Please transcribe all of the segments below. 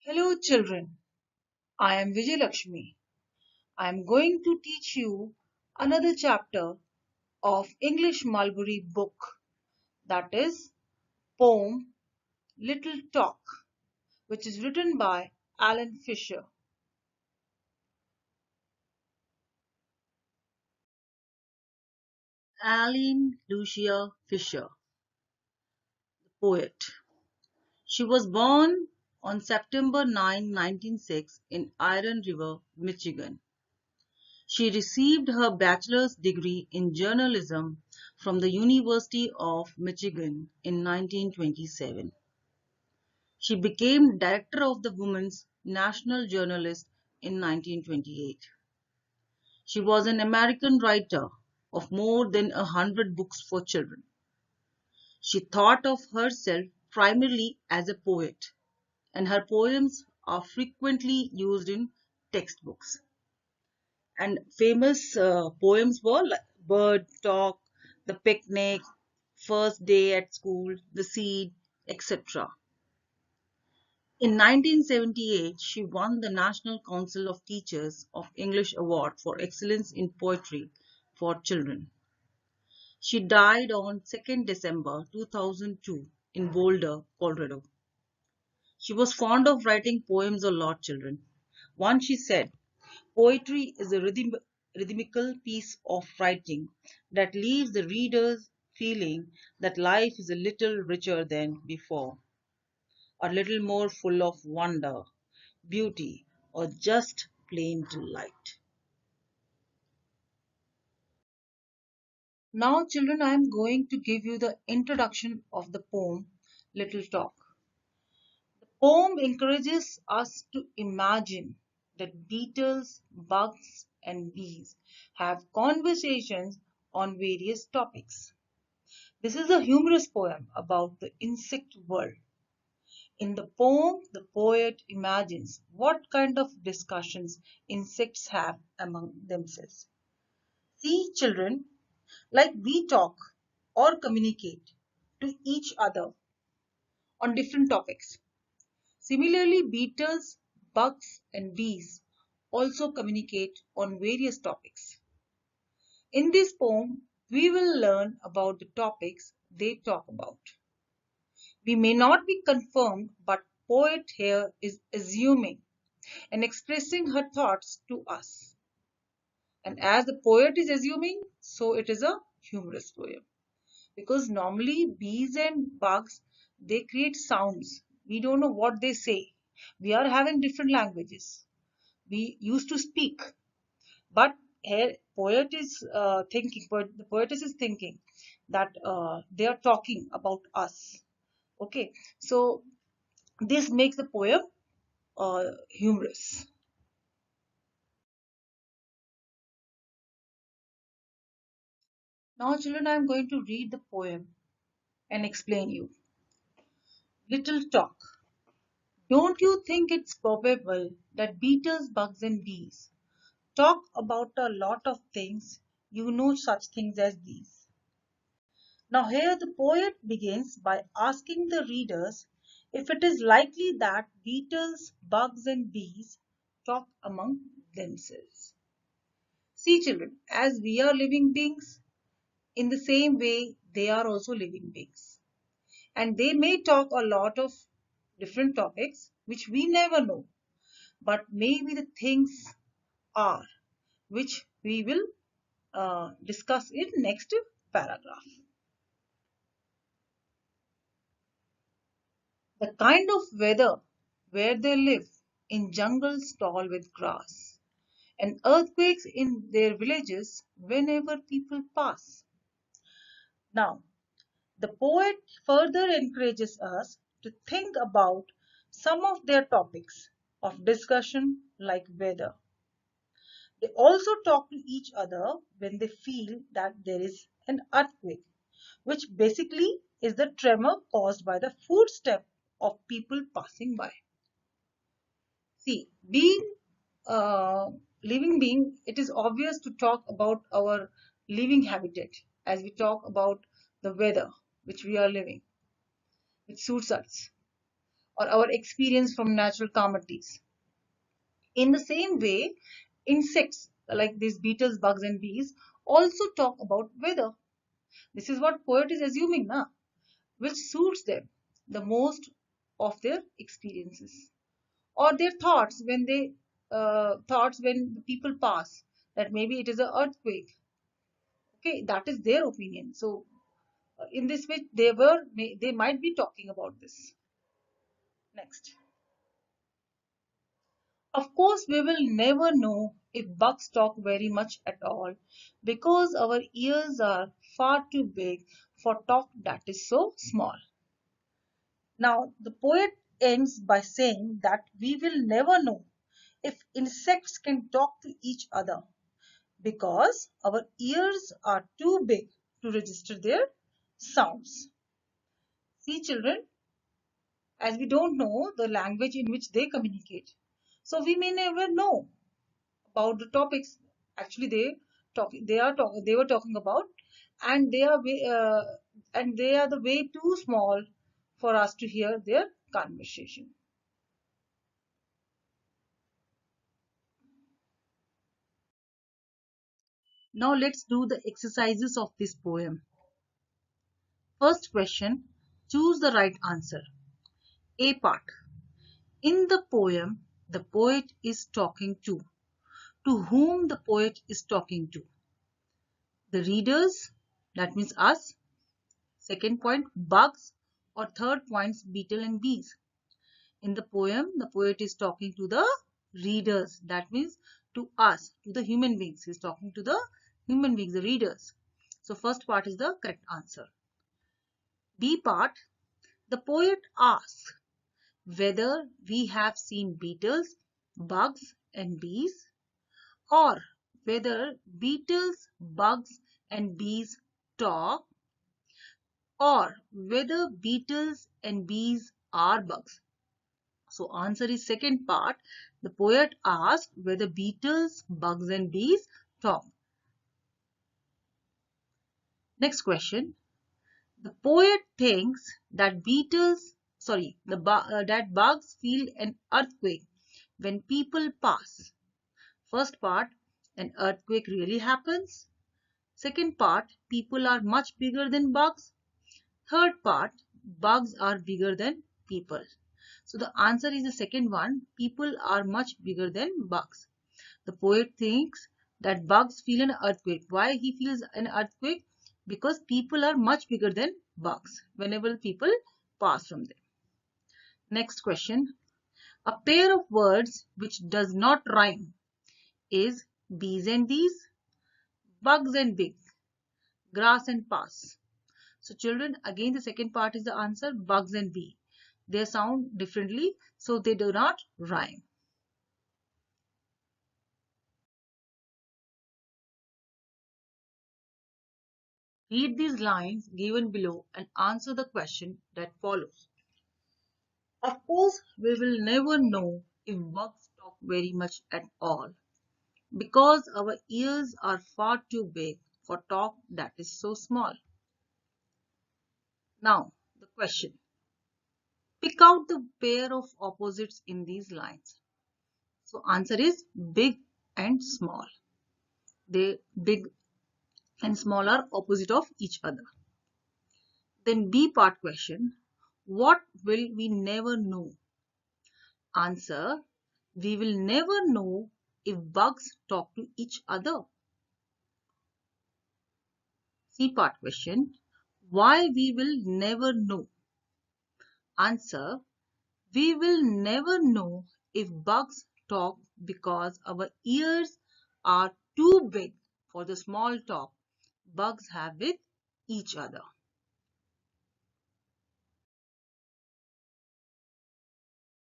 Hello children, I am Vijay Lakshmi. I am going to teach you another chapter of English Mulberry book, that is poem Little Talk, which is written by Alan Fisher. Aline Lucia Fisher, poet. She was born on September 9, 1906 in Iron River, Michigan. She received her bachelor's degree in journalism from the University of Michigan in 1927. She became director of the Women's National Journalist in 1928. She was an American writer of more than 100 books for children. She thought of herself primarily as a poet, and her poems are frequently used in textbooks. And famous poems were like Bird Talk, The Picnic, First Day at School, The Seed, etc. In 1978, she won the National Council of Teachers of English Award for Excellence in Poetry for Children. She died on 2nd December 2002 in Boulder, Colorado. She was fond of writing poems a lot, children. Once she said, poetry is a rhythmical piece of writing that leaves the readers feeling that life is a little richer than before, a little more full of wonder, beauty, or just plain delight. Now, children, I am going to give you the introduction of the poem Little Talk. The poem encourages us to imagine that beetles, bugs, and bees have conversations on various topics. This is a humorous poem about the insect world. In the poem, the poet imagines what kind of discussions insects have among themselves. See, children, like we talk or communicate to each other on different topics. Similarly, beetles, bugs, and bees also communicate on various topics. In this poem, we will learn about the topics they talk about. We may not be confirmed, but poet here is assuming and expressing her thoughts to us. And as the poet is assuming, so it is a humorous poem. Because normally bees and bugs, they create sounds. We don't know what they say. We are having different languages. We used to speak, but here poet is thinking. The poetess is thinking that they are talking about us. Okay, so this makes the poem humorous. Now, children, I am going to read the poem and explain you. Little talk. Don't you think it's probable that beetles, bugs, and bees talk about a lot of things? You know such things as these. Now, here the poet begins by asking the readers if it is likely that beetles, bugs, and bees talk among themselves. See, children, as we are living beings, in the same way, they are also living beings. And they may talk a lot of different topics which we never know, but maybe the things are which we will discuss in next paragraph. The kind of weather where they live in jungles tall with grass and earthquakes in their villages whenever people pass. Now, the poet further encourages us to think about some of their topics of discussion like weather. They also talk to each other when they feel that there is an earthquake, which basically is the tremor caused by the footstep of people passing by. See, being a living being, it is obvious to talk about our living habitat as we talk about the weather which we are living, which suits us. or our experience from natural calamities. In the same way, insects like these beetles, bugs, and bees also talk about weather. This is what poet is assuming, na, which suits them the most of their experiences or their thoughts when they thoughts when the people pass that maybe it is an earthquake. Okay, that is their opinion. So in this way, they might be talking about this. Next. Of course, we will never know if bugs talk very much at all because our ears are far too big for talk that is so small. Now, the poet ends by saying that we will never know if insects can talk to each other because our ears are too big to register their sounds. See, children, as we don't know the language in which they communicate, so we may never know about the topics actually they were talking about, and they are the way too small for us to hear their conversation. Now let's do the exercises of this poem. First question, choose the right answer. A part. In the poem, the poet is talking to whom the poet is talking to. The readers, that means us. Second point, bugs, or third point, beetle and bees. In the poem, the poet is talking to the readers, that means to us, to the human beings. He is talking to the human beings, the readers. So first part is the correct answer. B part, the poet asks whether we have seen beetles, bugs and bees, or whether beetles, bugs and bees talk, or whether beetles and bees are bugs. So answer is second part. The poet asks whether beetles, bugs and bees talk. Next question. The poet thinks that that bugs feel an earthquake when people pass. First part, an earthquake really happens. Second part, people are much bigger than bugs. Third part, bugs are bigger than people. So the answer is the second one. People are much bigger than bugs. The poet thinks that bugs feel an earthquake. Why he feels an earthquake? Because people are much bigger than bugs whenever people pass from them. Next question. A pair of words which does not rhyme is bees and these, bugs and big, grass and pass. So children, again the second part is the answer, bugs and bee. They sound differently, so they do not rhyme. Read these lines given below and answer the question that follows. Of course, we will never know if bugs talk very much at all because our ears are far too big for talk that is so small. Now, the question. Pick out the pair of opposites in these lines. So, answer is big and small. They big and small are opposite of each other. Then B part question. What will we never know? Answer. We will never know if bugs talk to each other. C part question. Why we will never know? Answer. We will never know if bugs talk because our ears are too big for the small talk bugs have with each other.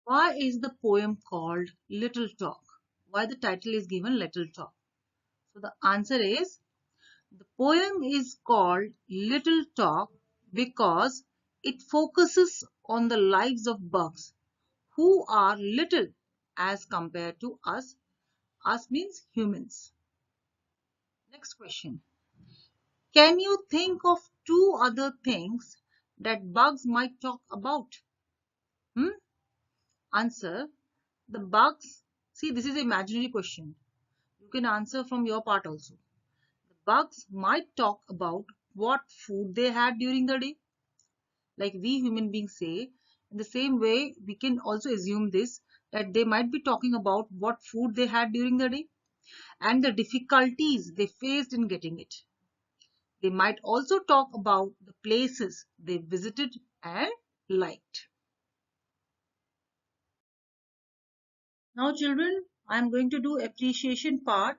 Why is the poem called Little Talk? Why the title is given Little Talk? So the answer is the poem is called Little Talk because it focuses on the lives of bugs who are little as compared to us. Us means humans. Next question. Can you think of two other things that bugs might talk about? Hmm? Answer. The bugs. See, this is an imaginary question. You can answer from your part also. The bugs might talk about what food they had during the day. Like we human beings say, in the same way, we can also assume this, that they might be talking about what food they had during the day and the difficulties they faced in getting it. They might also talk about the places they visited and liked. Now children, I am going to do appreciation part,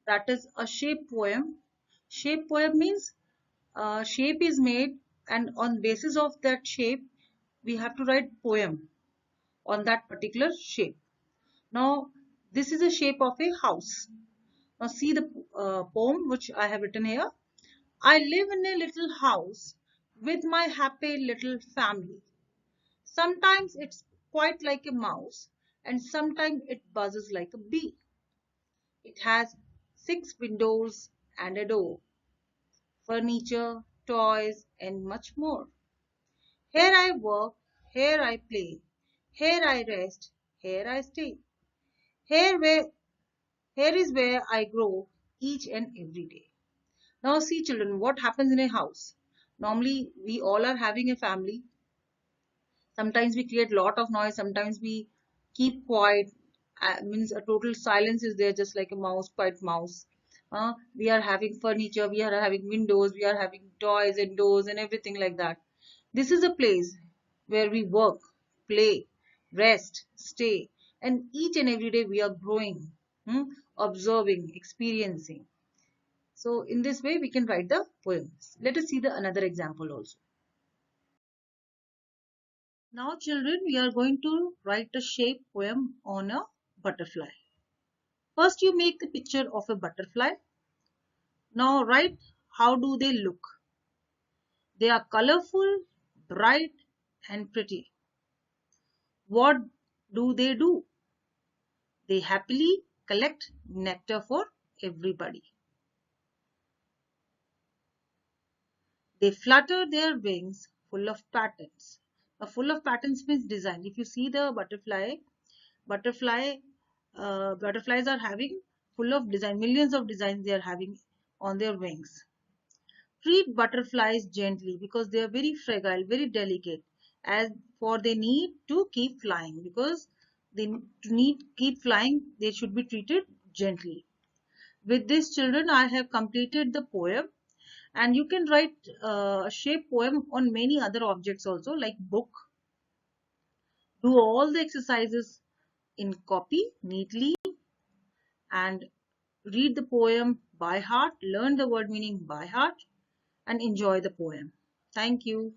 that is a shape poem. Shape poem means shape is made, and on basis of that shape we have to write poem on that particular shape. Now this is a shape of a house. Now see the poem which I have written here. I live in a little house with my happy little family. Sometimes it's quite like a mouse, and sometimes it buzzes like a bee. It has 6 windows and a door, furniture, toys, and much more. Here I work, here I play, here I rest, here I stay. Here where here is where I grow each and every day. Now see children, what happens in a house? Normally we all are having a family. Sometimes we create lot of noise, sometimes we keep quiet. Means a total silence is there, just like a mouse, quiet mouse. We are having furniture, we are having windows, we are having toys and doors and everything like that. This is a place where we work, play, rest, stay, and each and every day we are growing, observing, experiencing. So in this way we can write the poems. Let us see the another example also. Now children, we are going to write a shape poem on a butterfly. First you make the picture of a butterfly. Now write how do they look. They are colorful, bright and pretty. What do? They happily collect nectar for everybody. They flutter their wings full of patterns. Full of patterns means design. If you see the butterfly butterflies are having full of design, millions of designs they are having on their wings. Treat butterflies gently because they are very fragile, very delicate, as for they need to keep flying. Because they need keep flying, they should be treated gently. With this children, I have completed the poem, and you can write a shape poem on many other objects also, like book. Do all the exercises in copy neatly and read the poem by heart, learn the word meaning by heart, and enjoy the poem. Thank you.